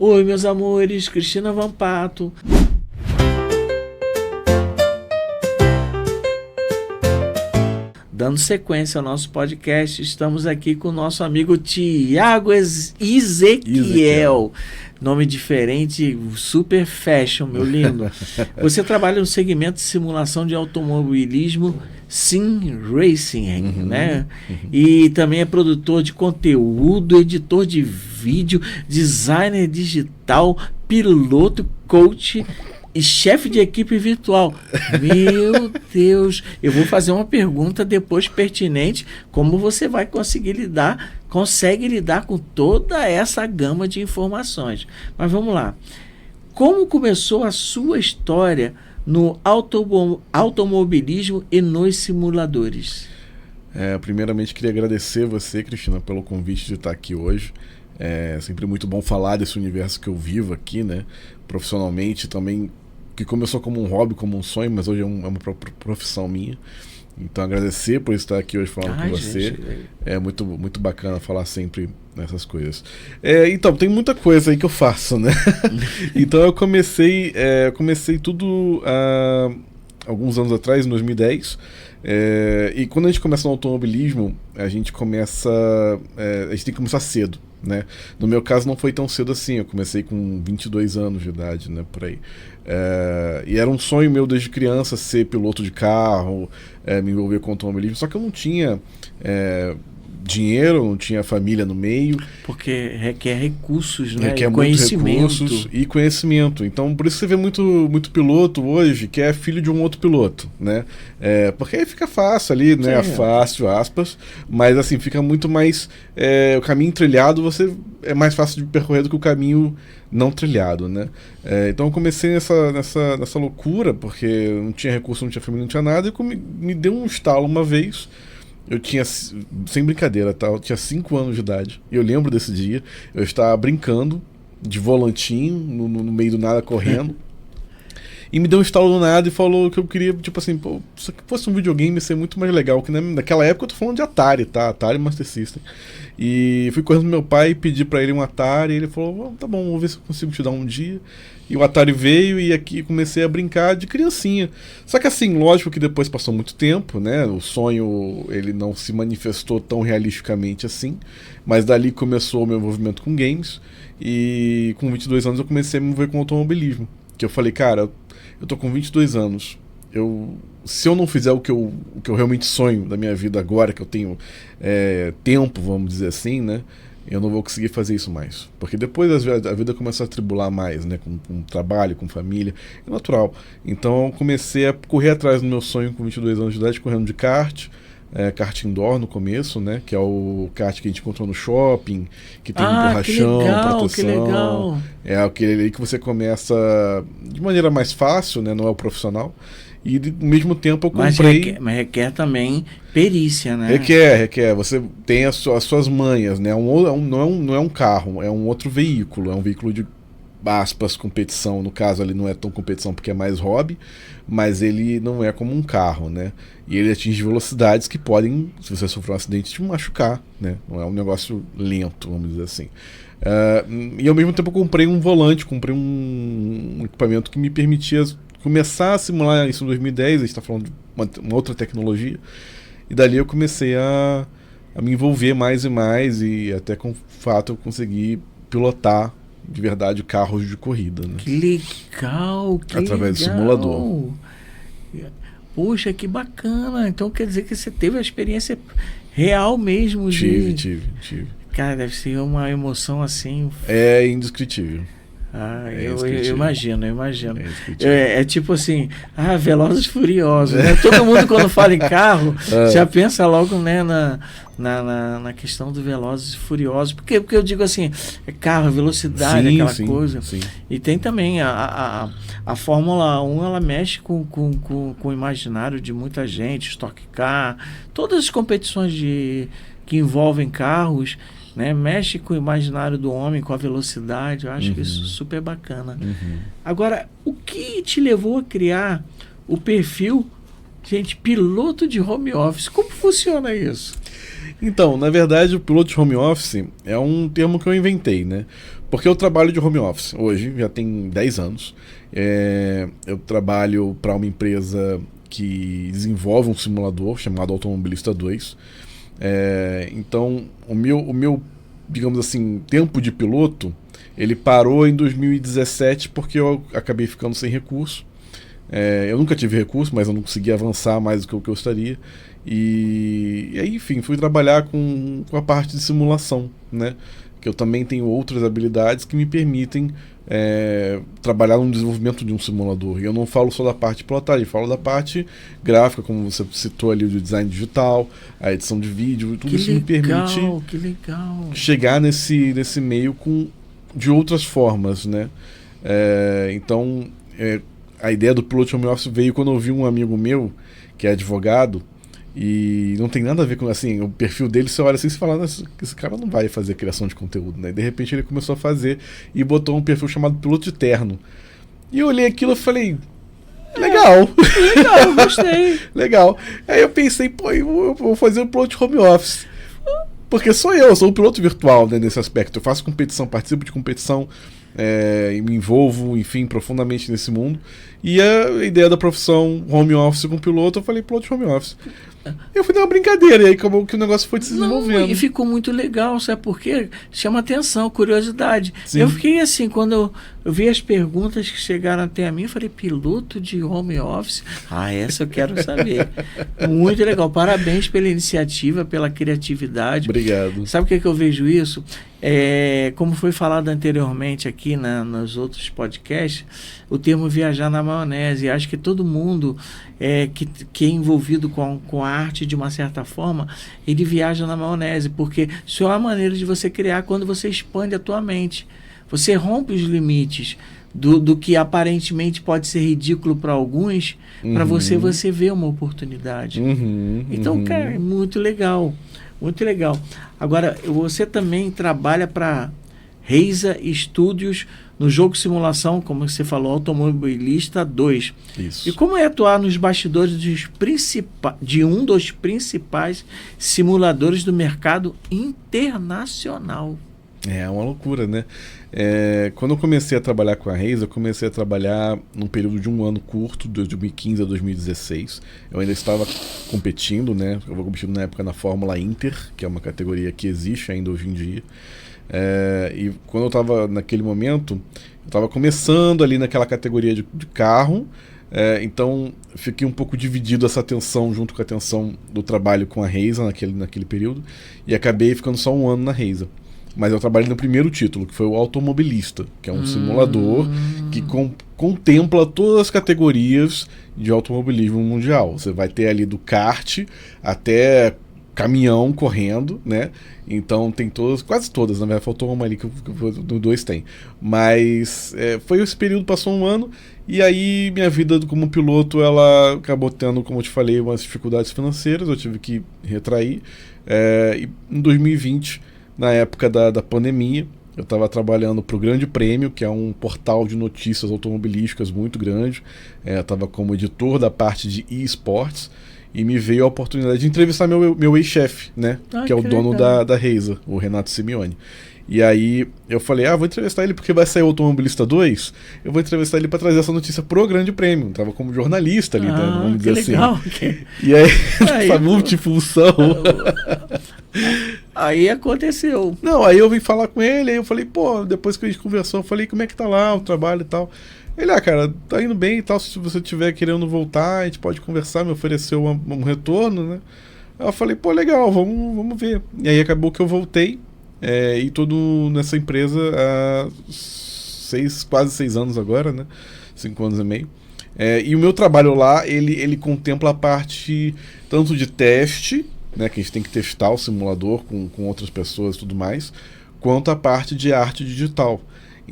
Oi, meus amores, Cristina Vampato. Dando sequência ao nosso podcast, estamos aqui com o nosso amigo Tiago Ezequiel. Nome diferente, super fashion, meu lindo. Você trabalha no segmento de simulação de automobilismo Sim Racing, né? E também é produtor de conteúdo, editor de vídeo, designer digital, piloto, coach e chefe de equipe virtual. Meu Deus, eu vou fazer uma pergunta depois pertinente, como você vai consegue lidar com toda essa gama de informações. Mas vamos lá. Como começou a sua história no automobilismo e nos simuladores? Primeiramente, queria agradecer você, Cristina, pelo convite de estar aqui hoje. É sempre muito bom falar desse universo que eu vivo aqui, né? Profissionalmente também, que começou como um hobby, como um sonho, mas hoje é uma profissão minha. Então, agradecer por estar aqui hoje falando com você. Gente. É muito, muito bacana falar sempre nessas coisas. Então, tem muita coisa aí que eu faço, né? Então, eu comecei tudo há alguns anos atrás, em 2010. E quando a gente começa no automobilismo, a gente tem que começar cedo, né? No meu caso não foi tão cedo assim, eu comecei com 22 anos de idade, né, por aí. E era um sonho meu desde criança ser piloto de carro, me envolver com automobilismo, só que eu não tinha dinheiro, não tinha família no meio. Porque requer recursos, né? Requer muitos recursos e conhecimento. Então, por isso você vê muito piloto hoje que é filho de um outro piloto, né? Porque aí fica fácil ali, né? Fácil, aspas, mas assim, fica muito mais... o caminho trilhado é mais fácil de percorrer do que o caminho não trilhado, né? Então eu comecei nessa loucura, porque não tinha recurso, não tinha família, não tinha nada, e me deu um estalo uma vez. Eu tinha, sem brincadeira, tá? Eu tinha 5 anos de idade. E eu lembro desse dia. Eu estava brincando de volantinho, no meio do nada, correndo. E me deu um estalo do nada e falou que eu queria, tipo assim, pô, se fosse um videogame ia ser muito mais legal. Que naquela época eu tô falando de Atari, tá? Atari Master System. E fui correndo pro meu pai e pedi pra ele um Atari. E ele falou, tá bom, vamos ver se eu consigo te dar um dia. E o Atari veio e aqui comecei a brincar de criancinha. Só que assim, lógico que depois passou muito tempo, né? O sonho, ele não se manifestou tão realisticamente assim. Mas dali começou o meu envolvimento com games. E com 22 anos eu comecei a me envolver com automobilismo. Que eu falei, cara, eu tô com 22 anos. Se eu não fizer o que eu realmente sonho da minha vida agora, que eu tenho tempo, vamos dizer assim, né? Eu não vou conseguir fazer isso mais. Porque depois a vida começa a atribular mais, né? Com trabalho, com família. É natural. Então eu comecei a correr atrás do meu sonho com 22 anos de idade, correndo de kart. Kart indoor no começo, né? Que é o kart que a gente encontrou no shopping, que tem borrachão, proteção. Que legal. É aquele aí que você começa de maneira mais fácil, né? Não é o profissional. E ao mesmo tempo eu comprei... Mas requer também perícia, né? Requer. Você tem as suas manhas, né? Não é um carro, é um outro veículo. É um veículo de aspas, competição. No caso ali não é tão competição porque é mais hobby, mas ele não é como um carro, né? E ele atinge velocidades que podem, se você sofrer um acidente, te machucar, né? Não é um negócio lento, vamos dizer assim. E ao mesmo tempo eu comprei um volante, comprei um equipamento que me permitia começar a simular isso em 2010, a gente está falando de uma outra tecnologia, e dali eu comecei a me envolver mais e mais, e até com o fato eu consegui pilotar de verdade carros de corrida, né? Que legal, através do simulador. Poxa, que bacana. Então quer dizer que você teve a experiência real mesmo. Tive. Cara, deve ser uma emoção assim. É indescritível. Eu imagino. É tipo assim, Velozes e Furiosos, né? Todo mundo quando fala em carro já pensa logo, né, na questão do Velozes e Furiosos, porque eu digo assim, carro, velocidade, aquela coisa. Sim. E tem também a Fórmula 1, ela mexe com o imaginário de muita gente, Stock Car, todas as competições que envolvem carros, né, mexe com o imaginário do homem, com a velocidade. Eu acho que isso é super bacana. Agora, o que te levou a criar o perfil, piloto de home office? Como funciona isso? Então, na verdade, o piloto de home office é um termo que eu inventei, né? Porque eu trabalho de home office hoje, já tem 10 anos. Eu trabalho para uma empresa que desenvolve um simulador chamado Automobilista 2. Então, o meu, digamos assim, tempo de piloto, ele parou em 2017 porque eu acabei ficando sem recurso. Eu nunca tive recurso, mas eu não consegui avançar mais do que eu gostaria. E aí, enfim, fui trabalhar com a parte de simulação, né? Que eu também tenho outras habilidades que me permitem trabalhar no desenvolvimento de um simulador. E eu não falo só da parte de pilotagem, falo da parte gráfica, como você citou ali, o design digital, a edição de vídeo, tudo isso me permite chegar nesse meio de outras formas, né? Então, a ideia do piloto home office veio quando eu vi um amigo meu, que é advogado, e não tem nada a ver com, assim, o perfil dele, você olha assim e fala, esse cara não vai fazer criação de conteúdo, né? E de repente ele começou a fazer e botou um perfil chamado piloto de terno. E eu olhei aquilo e falei, legal. Legal, gostei. Legal. Aí eu pensei, pô, eu vou fazer um piloto de home office. Porque sou um piloto virtual, né, nesse aspecto. Eu faço competição, participo de competição, e me envolvo, enfim, profundamente nesse mundo. E a ideia da profissão home office com piloto, eu falei piloto de home office. Eu fui dar uma brincadeira, e aí acabou que o negócio foi se desenvolvendo. E ficou muito legal, sabe por quê? Chama atenção, curiosidade. Sim. Eu fiquei assim, quando eu vi as perguntas que chegaram até a mim, eu falei, piloto de home office? Essa eu quero saber. Muito legal, parabéns pela iniciativa, pela criatividade. Obrigado. Sabe o que eu vejo isso? Como foi falado anteriormente aqui nos outros podcasts, o termo viajar na maionese. Acho que todo mundo que é envolvido com a arte de uma certa forma, ele viaja na maionese, porque só há maneira de você criar quando você expande a tua mente. Você rompe os limites do que aparentemente pode ser ridículo para alguns, para você vê uma oportunidade. Então, cara, é muito legal. Muito legal. Agora, você também trabalha para Reisa Studios no jogo simulação, como você falou, Automobilista 2. Isso. E como é atuar nos bastidores de um dos principais simuladores do mercado internacional? É uma loucura, né? Quando eu comecei a trabalhar com a Reisa, eu comecei a trabalhar num período de um ano curto, de 2015 a 2016. Eu ainda estava competindo, né? Eu vou competindo na época na Fórmula Inter, que é uma categoria que existe ainda hoje em dia. E quando eu estava naquele momento, eu estava começando ali naquela categoria de carro. Então fiquei um pouco dividido essa atenção junto com a atenção do trabalho com a Reisa naquele período. E acabei ficando só um ano na Reisa. Mas eu trabalhei no primeiro título, que foi o Automobilista, que é um simulador que contempla todas as categorias de automobilismo mundial. Você vai ter ali do kart até caminhão correndo, né? Então tem quase todas, na verdade faltou uma ali que do 2 tem. Mas foi esse período, passou um ano, e aí minha vida como piloto, ela acabou tendo, como eu te falei, umas dificuldades financeiras, eu tive que retrair. E em 2020, na época da pandemia, eu estava trabalhando para o Grande Prêmio, que é um portal de notícias automobilísticas muito grande. Eu estava como editor da parte de eSports, e me veio a oportunidade de entrevistar meu ex-chefe, né? Que é o dono da Reisa, o Renato Simeone. E aí eu falei, vou entrevistar ele porque vai sair o Automobilista 2, eu vou entrevistar ele para trazer essa notícia pro Grande Prêmio. Eu tava como jornalista ali, né? Vamos dizer legal. assim. E aí, essa multifunção. Aí aconteceu. Não, aí eu vim falar com ele, aí eu falei, depois que a gente conversou, eu falei, como é que tá lá o trabalho e tal. Ele, cara, tá indo bem e tal, se você estiver querendo voltar, a gente pode conversar, me ofereceu um retorno, né? Aí eu falei, legal, vamos ver. E aí acabou que eu voltei, e tô nessa empresa há quase 6 anos agora, né? 5 anos e meio. E o meu trabalho lá, ele contempla a parte tanto de teste, né, que a gente tem que testar o simulador com outras pessoas e tudo mais, quanto a parte de arte digital.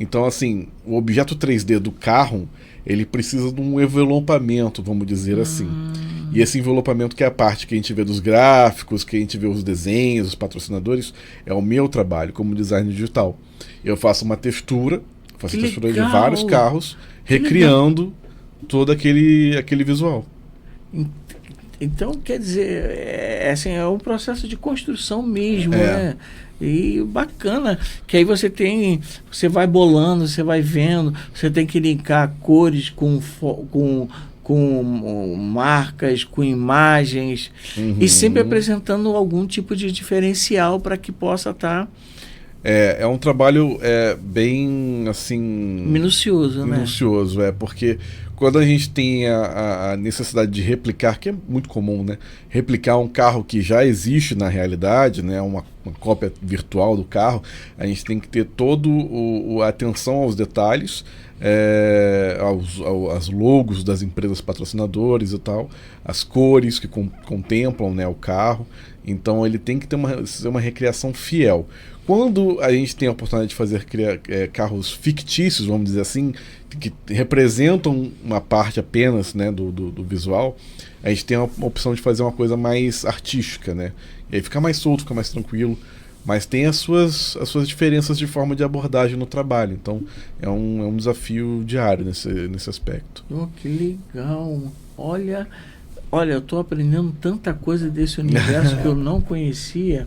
Então, assim, o objeto 3D do carro, ele precisa de um envelopamento, vamos dizer assim. E esse envelopamento, que é a parte que a gente vê dos gráficos, que a gente vê os desenhos, os patrocinadores, é o meu trabalho como designer digital. Eu faço uma textura, textura de vários carros, recriando todo aquele visual. Então, quer dizer, assim, é um processo de construção mesmo, né? E bacana, que aí você vai bolando, você vai vendo, você tem que linkar cores com marcas, com imagens, e sempre apresentando algum tipo de diferencial para que possa estar... É um trabalho bem, assim... Minucioso, né? Minucioso, porque quando a gente tem a necessidade de replicar, que é muito comum, né? Replicar um carro que já existe na realidade, né? Uma cópia virtual do carro, a gente tem que ter toda a atenção aos detalhes, aos logos das empresas patrocinadores e tal, as cores que contemplam, né, o carro. Então ele tem que ter uma recriação fiel. Quando a gente tem a oportunidade de fazer carros fictícios, vamos dizer assim, que representam uma parte apenas, né, do visual, a gente tem a opção de fazer uma coisa mais artística, né? E aí fica mais solto, fica mais tranquilo, mas tem as suas diferenças de forma de abordagem no trabalho. Então é um desafio diário nesse aspecto. Oh, que legal! Olha, eu estou aprendendo tanta coisa desse universo que eu não conhecia.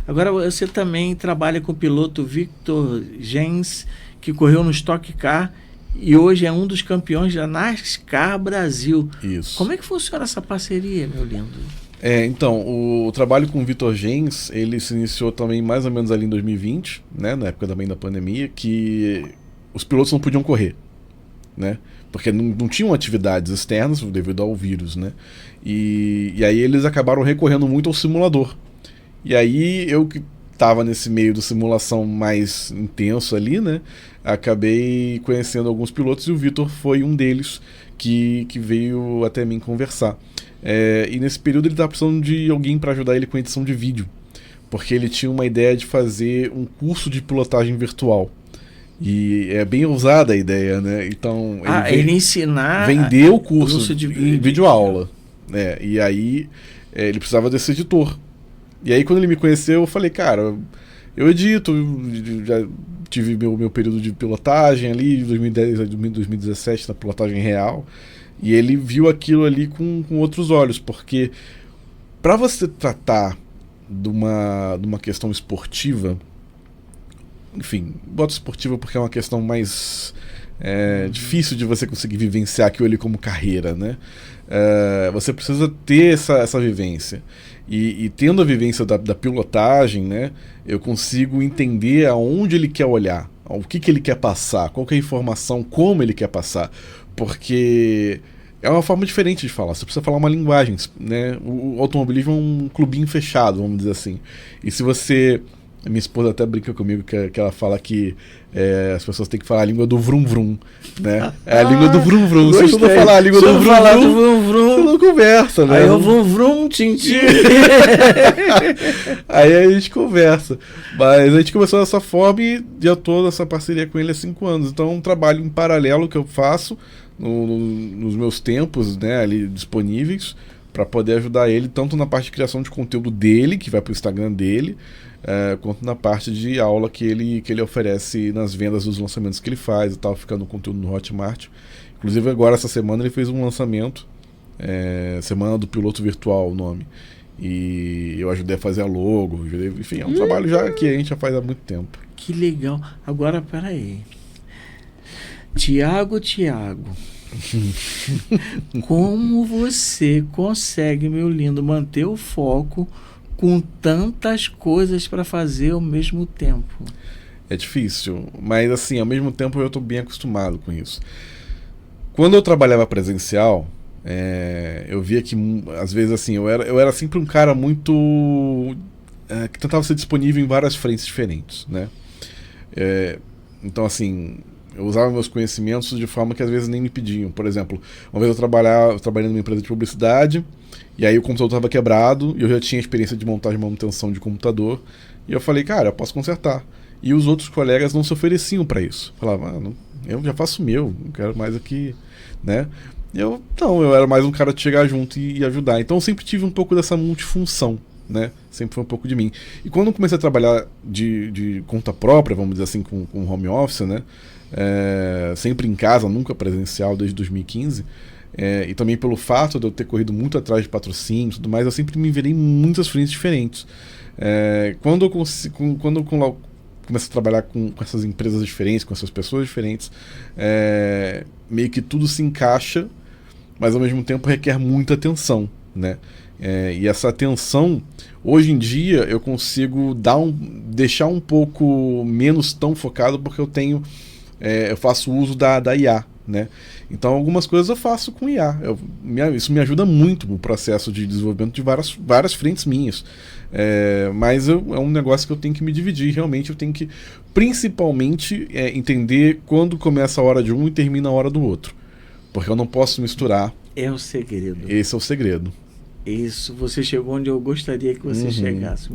Agora você também trabalha com o piloto Victor Gens, que correu no Stock Car e hoje é um dos campeões da NASCAR Brasil. Isso. Como é que funciona essa parceria, meu lindo? Então, o trabalho com o Victor Gens, ele se iniciou também mais ou menos ali em 2020, né, na época também da pandemia, que os pilotos não podiam correr, né, porque não tinham atividades externas devido ao vírus, né, e aí eles acabaram recorrendo muito ao simulador. E aí eu que estava nesse meio de simulação mais intenso ali, né, acabei conhecendo alguns pilotos e o Victor foi um deles que veio até mim conversar. E nesse período ele estava precisando de alguém para ajudar ele com edição de vídeo, porque ele tinha uma ideia de fazer um curso de pilotagem virtual. E é bem ousada a ideia, né? Então ele ensinar... Vender o curso de em videoaula. E aí ele precisava desse editor. E aí quando ele me conheceu, eu falei, cara, eu edito, já tive meu período de pilotagem ali, de 2010 a 2017, na pilotagem real, e ele viu aquilo ali com outros olhos, porque para você tratar de uma questão esportiva, enfim, boto esportiva porque é uma questão mais difícil de você conseguir vivenciar aquilo ali como carreira, né? Você precisa ter essa vivência. E tendo a vivência da pilotagem, né, eu consigo entender aonde ele quer olhar, o que ele quer passar, qual que é a informação, como ele quer passar. Porque é uma forma diferente de falar, você precisa falar uma linguagem, né? O automobilismo é um clubinho fechado, vamos dizer assim. E se você... Minha esposa até brinca comigo que ela fala que as pessoas têm que falar a língua do vrum vrum, né? É a língua do vrum vrum. Se você não falar a língua do vrum vrum, você não conversa, né? Aí eu vrum vrum, tchim tchim. Aí a gente conversa. Mas a gente começou dessa forma e já toda essa parceria com ele há 5 anos. Então é um trabalho em paralelo que eu faço nos meus tempos, né, ali disponíveis, para poder ajudar ele tanto na parte de criação de conteúdo dele, que vai para o Instagram dele, quanto na parte de aula que ele oferece nas vendas dos lançamentos que ele faz e tal, ficando conteúdo no Hotmart. Inclusive agora essa semana ele fez um lançamento, Semana do Piloto Virtual o nome, e eu ajudei a fazer a logo, enfim, é um trabalho já que a gente já faz há muito tempo. Que legal. Agora peraí, Tiago, como você consegue, meu lindo, manter o foco com tantas coisas para fazer ao mesmo tempo? É difícil, mas assim, ao mesmo tempo eu estou bem acostumado com isso. Quando eu trabalhava presencial, eu via que às vezes assim, eu era sempre um cara muito que tentava ser disponível em várias frentes diferentes, né? Então assim, eu usava meus conhecimentos de forma que às vezes nem me pediam. Por exemplo, uma vez eu trabalhando numa empresa de publicidade, e aí o computador estava quebrado, e eu já tinha experiência de montagem e manutenção de computador, e eu falei, cara, eu posso consertar. E os outros colegas não se ofereciam para isso. Falavam, eu já faço o meu, não quero mais aqui, né? Eu era mais um cara de chegar junto e ajudar. Então eu sempre tive um pouco dessa multifunção, né? Sempre foi um pouco de mim. E quando eu comecei a trabalhar de conta própria, vamos dizer assim, com home office, né? Sempre em casa, nunca presencial desde 2015, e também pelo fato de eu ter corrido muito atrás de patrocínio e tudo mais, eu sempre me virei em muitas frentes diferentes. Quando eu começo a trabalhar com essas empresas diferentes, com essas pessoas diferentes, meio que tudo se encaixa, mas ao mesmo tempo requer muita atenção, né? E essa atenção, hoje em dia, eu consigo deixar um pouco menos tão focado, porque eu faço uso da IA, né? Então algumas coisas eu faço com IA. Isso me ajuda muito no processo de desenvolvimento de várias frentes minhas. Mas é um negócio que eu tenho que me dividir. Realmente eu tenho que, principalmente, entender quando começa a hora de um e termina a hora do outro. Porque eu não posso misturar. É o segredo. Esse é o segredo. Isso, você chegou onde eu gostaria que você chegasse.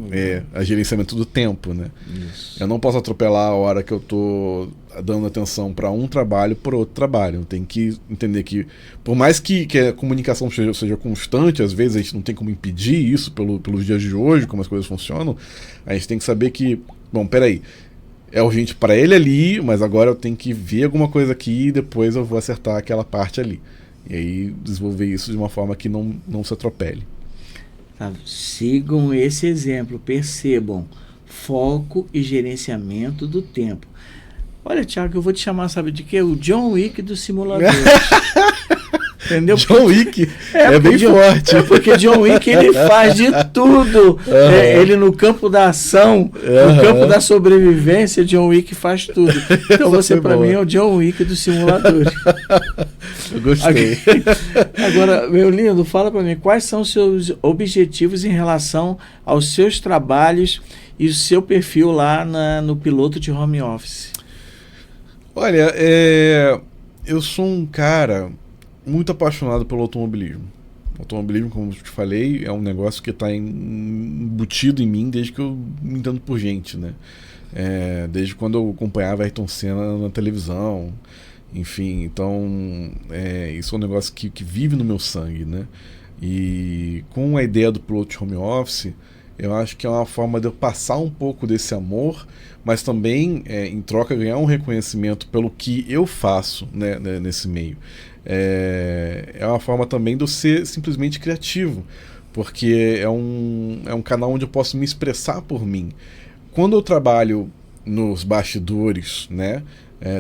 A gerenciamento do tempo, né? Isso. Eu não posso atropelar a hora que eu tô dando atenção para um trabalho por outro trabalho. Eu tenho que entender que, por mais que a comunicação seja constante, às vezes a gente não tem como impedir isso pelos dias de hoje, como as coisas funcionam, a gente tem que saber que, bom, peraí, é urgente para ele ali, mas agora eu tenho que ver alguma coisa aqui e depois eu vou acertar aquela parte ali. E aí desenvolver isso de uma forma que não se atropele. Tá. Sigam esse exemplo, percebam foco e gerenciamento do tempo. Olha, Thiago, eu vou te chamar, sabe de quê? O John Wick do simulador. Entendeu? John Wick é bem forte. Porque John Wick ele faz de tudo. Ele no campo da ação, no campo da sobrevivência, John Wick faz tudo. Então você para mim é o John Wick do simulador. Eu gostei. Agora, meu lindo, fala para mim, quais são os seus objetivos em relação aos seus trabalhos e o seu perfil lá no piloto de home office? Olha, eu sou um cara muito apaixonado pelo automobilismo. O automobilismo, como eu te falei, é um negócio que está embutido em mim desde que eu me entendo por gente, né? Desde quando eu acompanhava Ayrton Senna na televisão, enfim, então isso é um negócio que vive no meu sangue, né? E com a ideia do piloto de home office, eu acho que é uma forma de eu passar um pouco desse amor, mas também, em troca, ganhar um reconhecimento pelo que eu faço, né, nesse meio. É uma forma também de eu ser simplesmente criativo, porque é um canal onde eu posso me expressar por mim. Quando eu trabalho nos bastidores, né,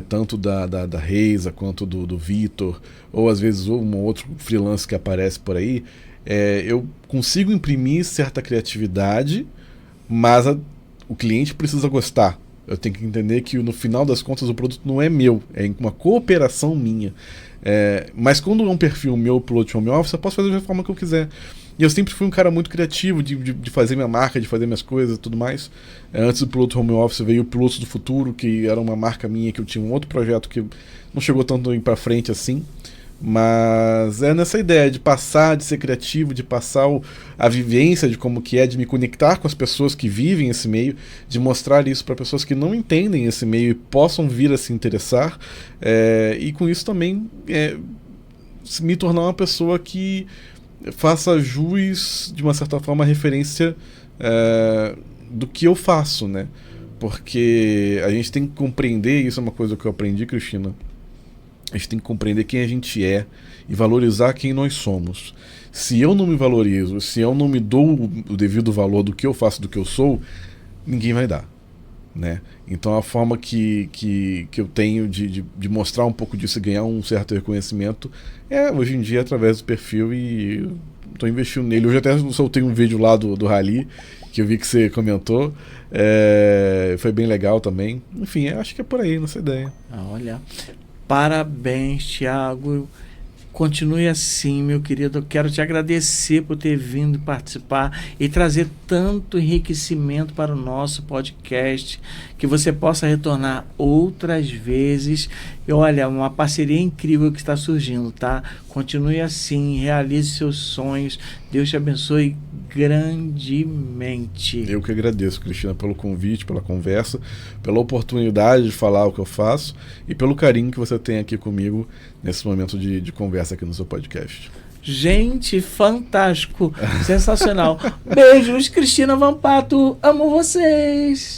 tanto da Reisa quanto do Vitor, ou às vezes um outro freelance que aparece por aí, eu consigo imprimir certa criatividade, mas o cliente precisa gostar. Eu tenho que entender que no final das contas o produto não é meu, é uma cooperação minha. Mas quando é um perfil meu, piloto de home office, eu posso fazer da forma que eu quiser. E eu sempre fui um cara muito criativo de fazer minha marca, de fazer minhas coisas e tudo mais. Antes do piloto home office veio o Pilotos do Futuro, que era uma marca minha, que eu tinha um outro projeto que não chegou tanto pra frente assim. Mas é nessa ideia de passar, de ser criativo, de passar a vivência de como que é, de me conectar com as pessoas que vivem esse meio, de mostrar isso para pessoas que não entendem esse meio e possam vir a se interessar, e com isso também me tornar uma pessoa que faça jus, de uma certa forma, a referência do que eu faço, né? Porque a gente tem que compreender, isso é uma coisa que eu aprendi, Cristina, a gente tem que compreender quem a gente é e valorizar quem nós somos. Se eu não me valorizo, se eu não me dou o devido valor do que eu faço, do que eu sou, ninguém vai dar, né? Então a forma que eu tenho de mostrar um pouco disso e ganhar um certo reconhecimento hoje em dia através do perfil, e estou investindo nele. Eu já até soltei um vídeo lá do Rally, que eu vi que você comentou, foi bem legal também. Enfim, acho que é por aí nessa ideia. Olha, parabéns, Thiago. Continue assim, meu querido. Eu quero te agradecer por ter vindo participar e trazer tanto enriquecimento para o nosso podcast, que você possa retornar outras vezes. E olha, uma parceria incrível que está surgindo, tá? Continue assim, realize seus sonhos. Deus te abençoe grandemente. Eu que agradeço, Cristina, pelo convite, pela conversa, pela oportunidade de falar o que eu faço e pelo carinho que você tem aqui comigo nesse momento de conversa aqui no seu podcast. Gente, fantástico, sensacional. Beijos, Cristina Vampato, amo vocês.